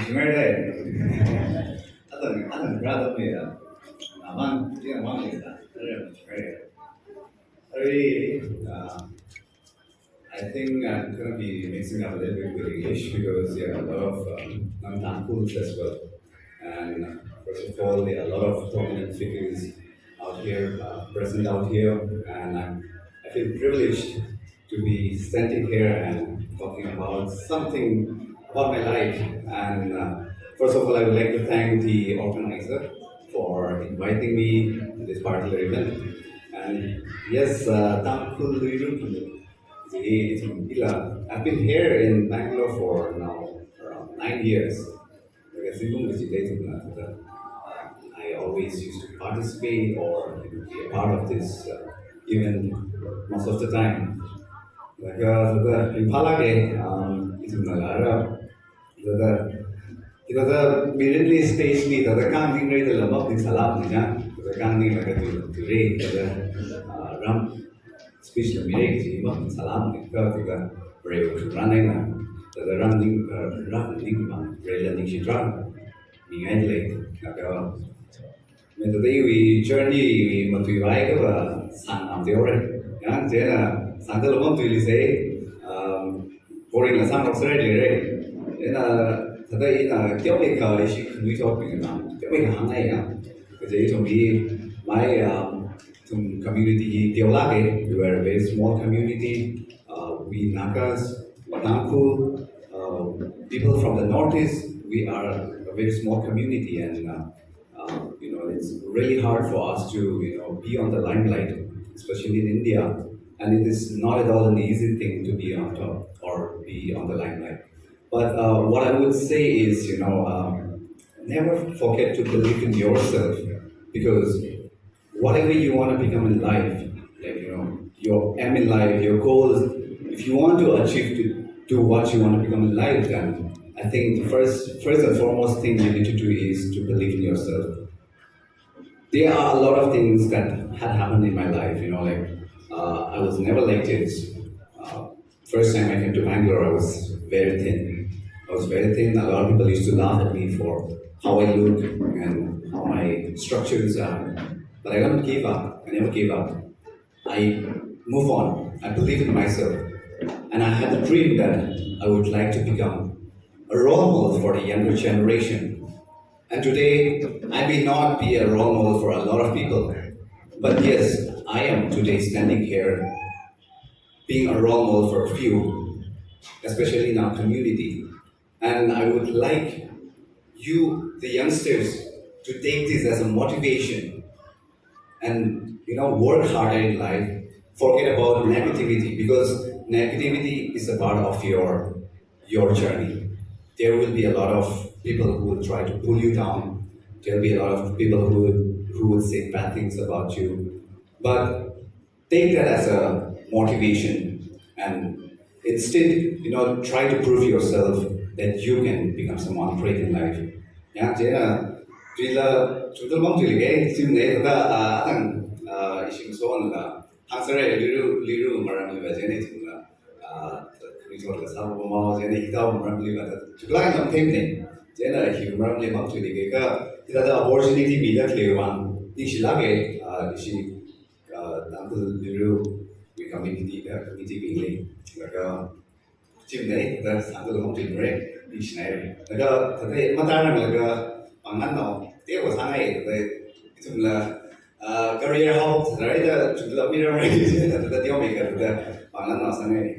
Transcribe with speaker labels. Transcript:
Speaker 1: Jumere. I don't rather me. Aman, you know, one is that. Really, I think I'm gonna be mixing up a little bit with English because there are a lot of non-Tangkhuls as well. And first of all, there are a lot of prominent figures out here, present out here, and I feel privileged to be standing here and talking about something about my life. And first of all, I would like to thank the organizer for inviting me to this particular event. And yes, Tangkhul I've been here in Bangalore for now around 9 years. I always used to participate or be a part of this event most of the time. Impala kita immediately stage ni kita kang ning rei dalam bab di salam ni ya kita kang ning laga tu rei kita ram speech la mirei ki bab salam ni kita rei running na kita ram ning ma rei la ning shi dran ni ngai le ka mình từ đây vì journey vì mà tùy vai cái và sản làm tiêu rồi nhá thế là sản tới lúc tùy lý sẽ boring là sang học sẽ đấy thế là thật đây là kéo về cờ thì không biết cho mình làm kéo về hàng này á cái gì trong đi my community tiêu lá cái we were a very small community we Nagas Tangkhul people from the northeast we are a very small community and it's really hard for us to be on the limelight, especially in India, and it is not at all an easy thing to be on top or be on the limelight. But what I would say is, never forget to believe in yourself, because whatever you want to become in life, your aim in life, your goals, if you want to achieve to do what you want to become in life, then I think the first and foremost thing you need to do is to believe in yourself. There are a lot of things that had happened in my life, I was never like this. First time I came to Bangalore, I was very thin. A lot of people used to laugh at me for how I look and how my structures are. But I don't give up. I never gave up. I move on. I believe in myself. And I had a dream that I would like to become a role model for the younger generation. And today, I may not be a role model for a lot of people, but yes, I am today standing here being a role model for a few, especially in our community. And I would like you, the youngsters, to take this as a motivation and work harder in life. Forget about negativity, because negativity is a part of your journey. There will be a lot of people who will try to pull you down. There will be a lot of people who will say bad things about you. But take that as a motivation and instead, try to prove yourself that you can become someone great in life. Yeah, vì là chúng tôi mong chỉ cái chim này là thằng isim số là hàng sau này liru mà làm như vậy này chúng là mình cho là sao mà mau thế này đâu mà làm như vậy chúng lại làm thêm này thế là hiểu mà làm như vậy thì cái là opportunity bị đã clear one đi chỉ là cái chỉ làm từ liru vì community bị lên là cái chim này là sáng từ mong chỉ rồi đi chỉ này là cái thật đấy mà ta rằng là cái bằng ngắn nó tiếp của sáng này thì chúng là career hope đấy là chúng là mirror đấy là tiêu mình cả bằng ngắn nó sáng này